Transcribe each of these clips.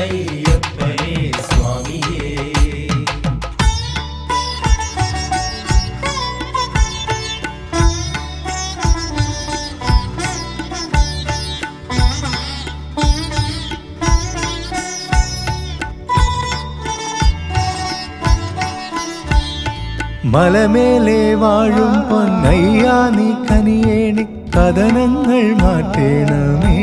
അയ്യനയ്യപ്പനേ സ്വാമിയേ. മലമേലെ വാഴും പൊന്നയ്യാ നീ കനിയേണി കഥനങ്ങൾ മാറ്റേണമേ.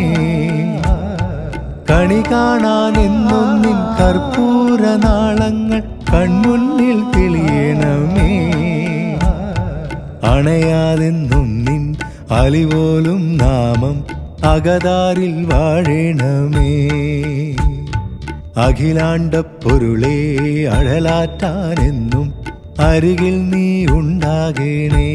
കണി കാണാനെന്നും നിൻ കർപ്പൂര നാളങ്ങൾ കൺമുന്നിൽ തെളിയണമേ. അണയാതെന്നും നിൻ അലിപോലും നാമം അകതാരിൽ വാഴണമേ. അഖിലാണ്ട പൊരുളേ അഴലാറ്റാനെന്നും അരികിൽ നീ ഉണ്ടാകേണേ.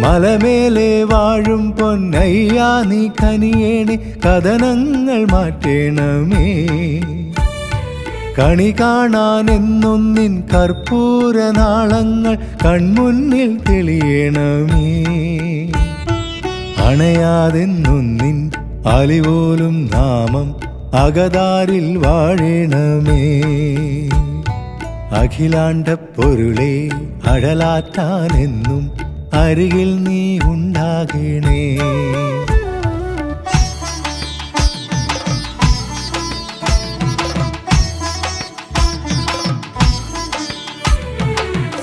മലമേലെ വാഴും പൊന്നയ്യാ നീ കനിയേണി കഥനങ്ങൾ മാറ്റേണമേ. കണി കാണാനെന്നും നിൻ കർപ്പൂര നാളങ്ങൾ കൺമുന്നിൽ തെളിയണമേ. അണയാതെന്നും നിൻ അലിപോലും നാമം അകതാരിൽ വാഴണമേ. അഖിലാണ്ട പൊരുളേ അഴലാറ്റാനെന്നും അരികിൽ നീ ഉണ്ടാകണേ.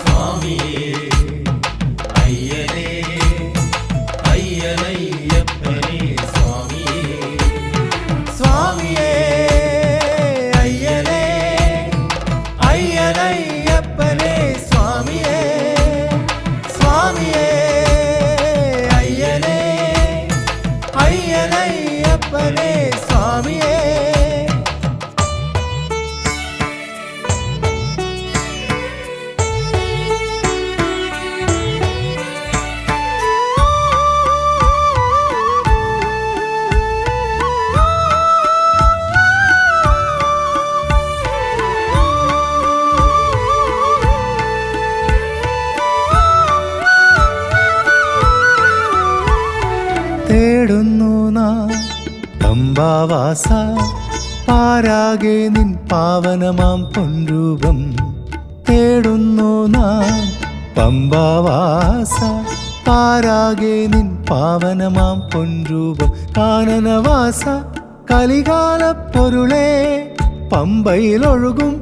സ്വാമിയേ അയ്യനേ അയ്യനയ്യപ്പനേ സ്വാമിയേ. സ്വാമിയേ അയ്യനേ അയ്യനയ്യപ്പനേ സ്വാമിയേ. സ്വാമിയേ അയ്യനേ അയ്യനയ്യപ്പനേ സ്വാമിയേ. തേടുന്നു നാം പമ്പാവാസ പാരാകെ നിൻ പാവനമാം പൊൻരൂപം. തേടുന്നു നാം പമ്പാവാസ പാരാകെ നിൻ പാവനമാം പൊൻരൂപം. കാനനവാസ കലികാല പൊരുളേ പമ്പയിലൊഴുകും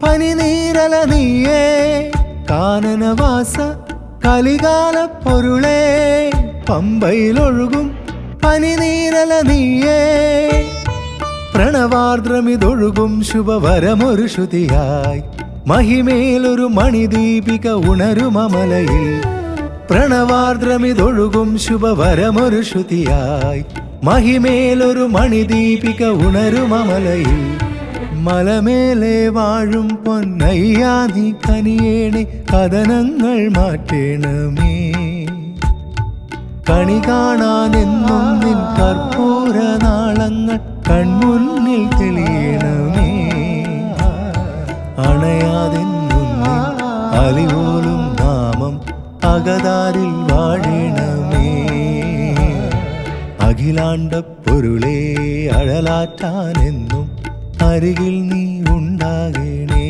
പനിനീരല നീയേ. കാനനവാസ കലികാല പൊരുളേ പമ്പയിലൊഴുകും പനിനീരല നീയേ. പ്രണവാർദ്രമിതൊഴുകും ശുഭവരമൊരു ശ്രുതിയായി മഹിമേലൊരു മണിദീപിക ഉണരുമലയിൽ. പ്രണവാർദ്രമിതൊഴുകും ശുഭവരമൊരു ശ്രുതിയായി മഹിമേലൊരു മണിദീപിക ഉണരുമലയിൽ. മലമേലെ വാഴും പൊന്നയ്യാ നീ കനിയേണി കഥനങ്ങൾ മാറ്റേണമേ. കണി കാണാനെന്നും നിൻ കർപ്പൂര നാളങ്ങൾ കൺമുന്നിൽ തെളിയണമേ. അണയാതെന്നും നിൻ അലിപോലും നാമം അകതാരിൽ വാഴണമേ. അഖിലാണ്ട പൊരുളേ അഴലാറ്റാനെന്നും അരികിൽ നീ ഉണ്ടാകണേ.